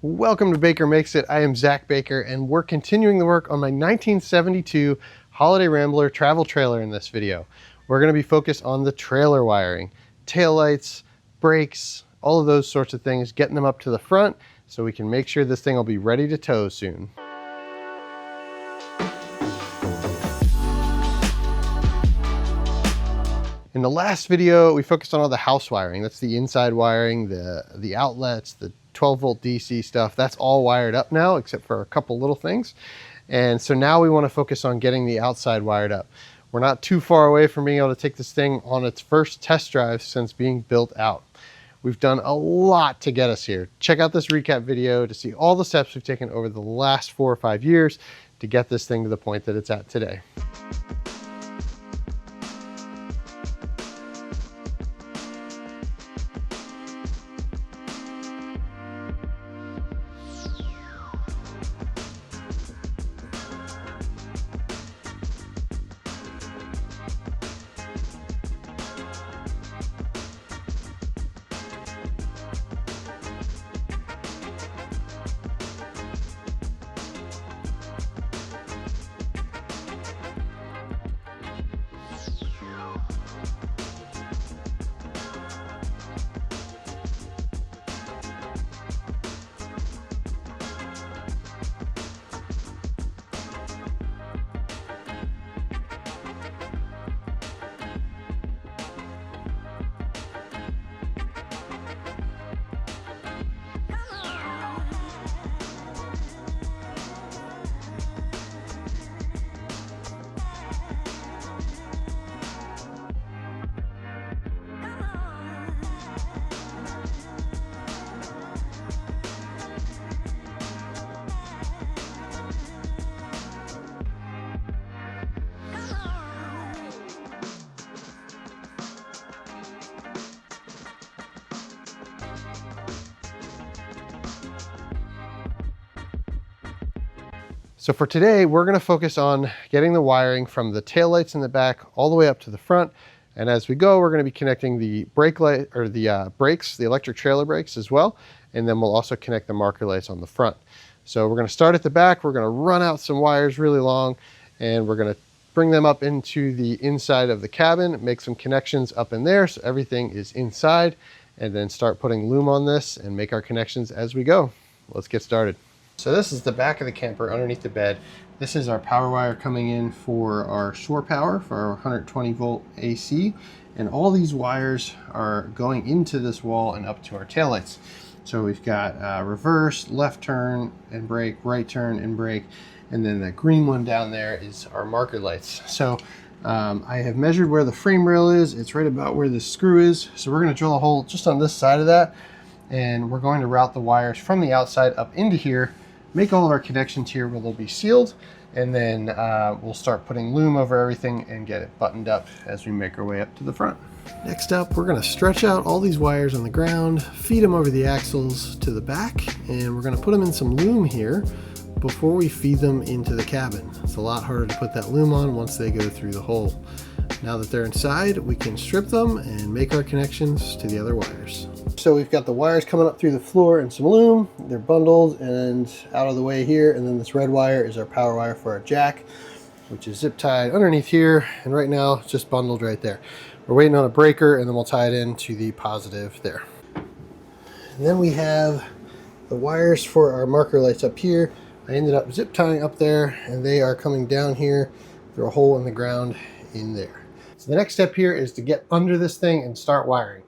Welcome to Baker Makes It. I am Zach Baker, and we're continuing the work on my 1972 Holiday Rambler travel trailer in this video. We're going to be focused on the trailer wiring, taillights, brakes, all of those sorts of things, getting them up to the front so we can make sure this thing will be ready to tow soon. In the last video, we focused on all the house wiring. That's the inside wiring, the outlets, the 12-volt DC stuff. That's all wired up now, except for a couple little things. And so now we want to focus on getting the outside wired up. We're not too far away from being able to take this thing on its first test drive since being built out. We've done a lot to get us here. Check out this recap video to see all the steps we've taken over the last 4 or 5 years to get this thing to the point that it's at today. So for today, we're going to focus on getting the wiring from the taillights in the back all the way up to the front. And as we go, we're going to be connecting the brake light or the brakes, the electric trailer brakes as well. And then we'll also connect the marker lights on the front. So we're going to start at the back. We're going to run out some wires really long, and we're going to bring them up into the inside of the cabin, make some connections up in there so everything is inside, and then start putting loom on this and make our connections as we go. Let's get started. So this is the back of the camper underneath the bed. This is our power wire coming in for our shore power for our 120 volt AC. And all these wires are going into this wall and up to our taillights. So we've got reverse, left turn and brake, right turn and brake. And then the green one down there is our marker lights. So I have measured where the frame rail is. It's right about where the screw is. So we're going to drill a hole just on this side of that. And we're going to route the wires from the outside up into here, make all of our connections here where they'll be sealed, and then we'll start putting loom over everything and get it buttoned up as we make our way up to the front. Next up, we're going to stretch out all these wires on the ground, feed them over the axles to the back, and we're going to put them in some loom here before we feed them into the cabin. It's a lot harder to put that loom on once they go through the hole. Now that they're inside, we can strip them and make our connections to the other wires. So we've got the wires coming up through the floor and some loom. They're bundled and out of the way here. And then this red wire is our power wire for our jack, which is zip tied underneath here. And right now it's just bundled right there. We're waiting on a breaker, and then we'll tie it into the positive there. And then we have the wires for our marker lights up here. I ended up zip tying up there, and they are coming down here through a hole in the ground in there. So the next step here is to get under this thing and start wiring.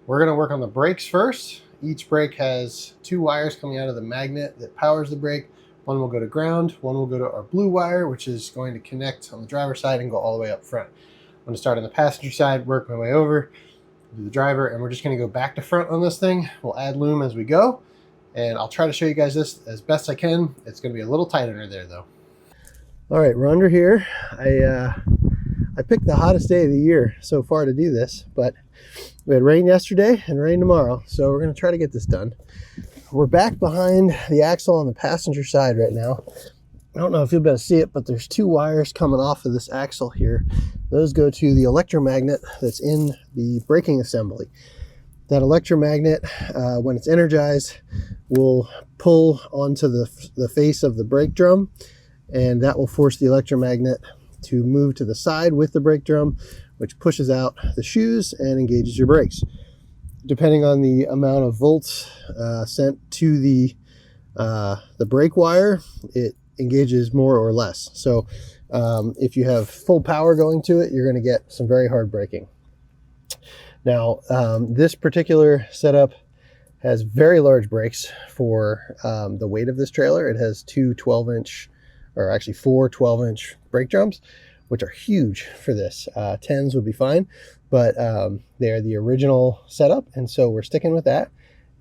We're going to work on the brakes first. Each brake has 2 wires coming out of the magnet that powers the brake. One will go to ground, one will go to our blue wire, which is going to connect on the driver's side and go all the way up front. I'm going to start on the passenger side, work my way over to the driver, and we're just going to go back to front on this thing. We'll add loom as we go, and I'll try to show you guys this as best I can. It's going to be a little tight under there though. All right, we're under here. I picked the hottest day of the year so far to do this, but we had rain yesterday and rain tomorrow, so we're going to try to get this done. We're back behind the axle on the passenger side right now. I don't know if you'll be able to see it, but there's 2 wires coming off of this axle here. Those go to the electromagnet that's in the braking assembly. That electromagnet, when it's energized, will pull onto the face of the brake drum, and that will force the electromagnet to move to the side with the brake drum, which pushes out the shoes and engages your brakes. Depending on the amount of volts sent to the brake wire, it engages more or less. So if you have full power going to it, you're going to get some very hard braking. Now, this particular setup has very large brakes for the weight of this trailer. It has two 12-inch, or actually four 12-inch brake drums, which are huge for this. 10s would be fine, but they're the original setup, and so we're sticking with that.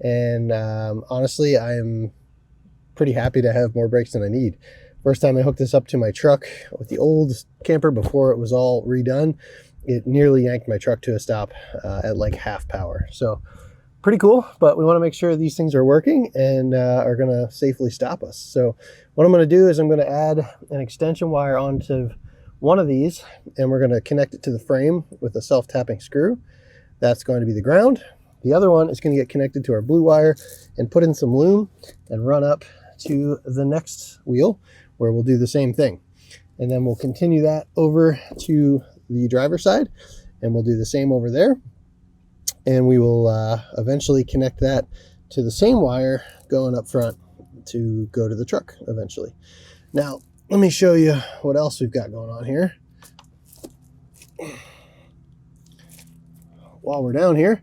And honestly, I am pretty happy to have more brakes than I need. First time I hooked this up to my truck with the old camper before it was all redone, it nearly yanked my truck to a stop at like half power. So pretty cool, but we want to make sure these things are working and are going to safely stop us. So what I'm going to do is I'm going to add an extension wire onto one of these, and we're going to connect it to the frame with a self-tapping screw. That's going to be the ground. The other one is going to get connected to our blue wire and put in some loom and run up to the next wheel where we'll do the same thing. And then we'll continue that over to the driver's side, and we'll do the same over there. And we will eventually connect that to the same wire going up front to go to the truck eventually. Now, let me show you what else we've got going on here. While we're down here,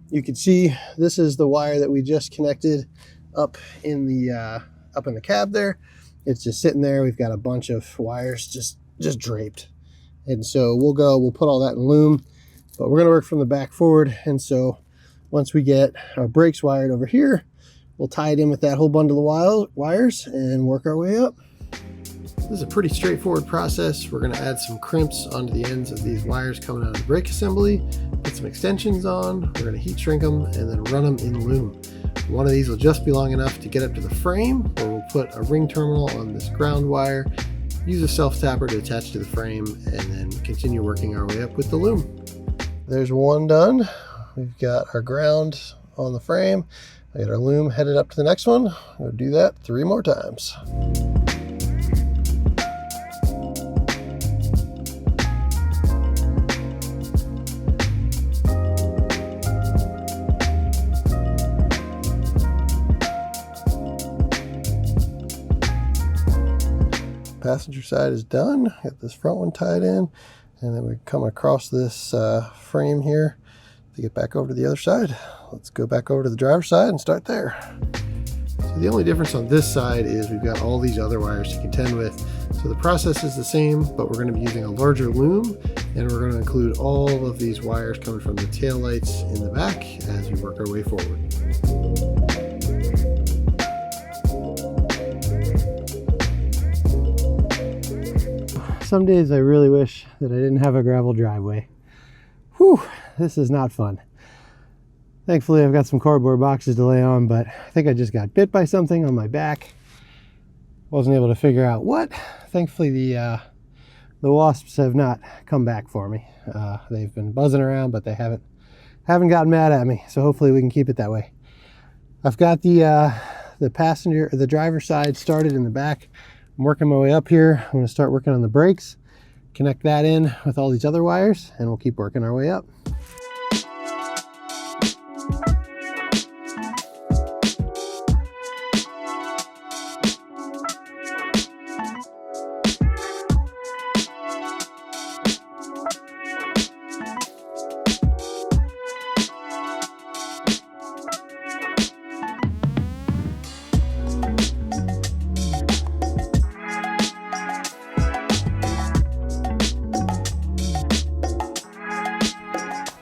you can see this is the wire that we just connected up in the cab there. It's just sitting there. We've got a bunch of wires just draped. And so we'll put all that in loom, but we're going to work from the back forward. And so once we get our brakes wired over here, we'll tie it in with that whole bundle of wires and work our way up. This is a pretty straightforward process. We're going to add some crimps onto the ends of these wires coming out of the brake assembly, put some extensions on, we're going to heat shrink them, and then run them in loom. One of these will just be long enough to get up to the frame, where we'll put a ring terminal on this ground wire, use a self-tapper to attach to the frame, and then continue working our way up with the loom. There's one done. We've got our ground on the frame. I got our loom headed up to the next one. We'll do that 3 more times. Passenger side is done. Got this front one tied in, and then we come across this frame here to get back over to the other side. Let's go back over to the driver's side and start there. So the only difference on this side is we've got all these other wires to contend with. So the process is the same, but we're going to be using a larger loom, and we're going to include all of these wires coming from the tail lights in the back as we work our way forward. Some days I really wish that I didn't have a gravel driveway. Whew, this is not fun. Thankfully, I've got some cardboard boxes to lay on, but I think I just got bit by something on my back. Wasn't able to figure out what. Thankfully, the wasps have not come back for me. They've been buzzing around, but they haven't gotten mad at me. So hopefully we can keep it that way. I've got the driver's side started in the back. I'm working my way up here. I'm going to start working on the brakes, connect that in with all these other wires, and we'll keep working our way up.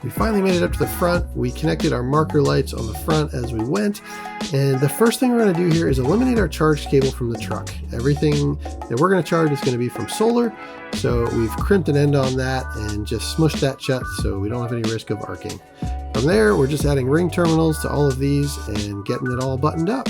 We finally made it up to the front. We connected our marker lights on the front as we went. And the first thing we're going to do here is eliminate our charge cable from the truck. Everything that we're going to charge is going to be from solar. So we've crimped an end on that and just smushed that shut so we don't have any risk of arcing. From there, we're just adding ring terminals to all of these and getting it all buttoned up.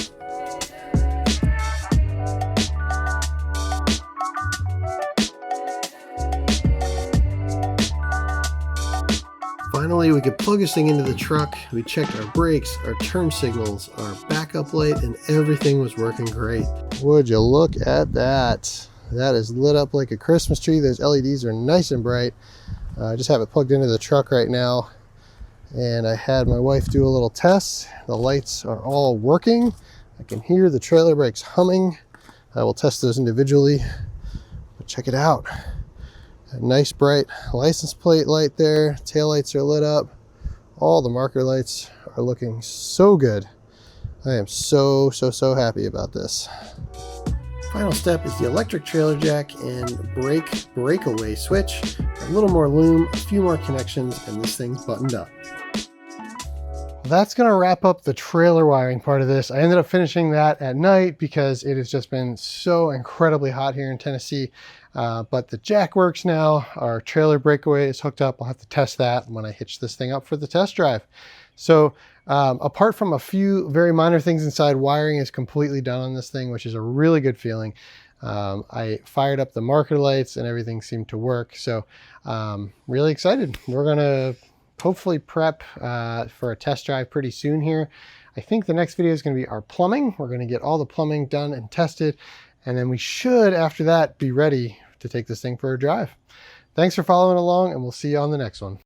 Finally, Finally, we could plug this thing into the truck. We checked our brakes, our turn signals, our backup light, and everything was working great. Would you look at that? That is lit up like a Christmas tree. Those LEDs are nice and bright. I just have it plugged into the truck right now, and I had my wife do a little test. The lights are all working. I can hear the trailer brakes humming. I will test those individually, but check it out. A nice bright license plate light there. Tail lights are lit up. All the marker lights are looking so good. I am so happy about this. Final step is the electric trailer jack and brake breakaway switch. A little more loom, a few more connections, and this thing's buttoned up. That's going to wrap up the trailer wiring part of this. I ended up finishing that at night because it has just been so incredibly hot here in Tennessee. But the jack works now. Our trailer breakaway is hooked up. I'll have to test that when I hitch this thing up for the test drive. So apart from a few very minor things inside, wiring is completely done on this thing, which is a really good feeling. I fired up the marker lights and everything seemed to work. So really excited. We're going to hopefully prep for a test drive pretty soon here. I think the next video is going to be our plumbing. We're going to get all the plumbing done and tested, and then we should, after that, be ready to take this thing for a drive. Thanks for following along, and we'll see you on the next one.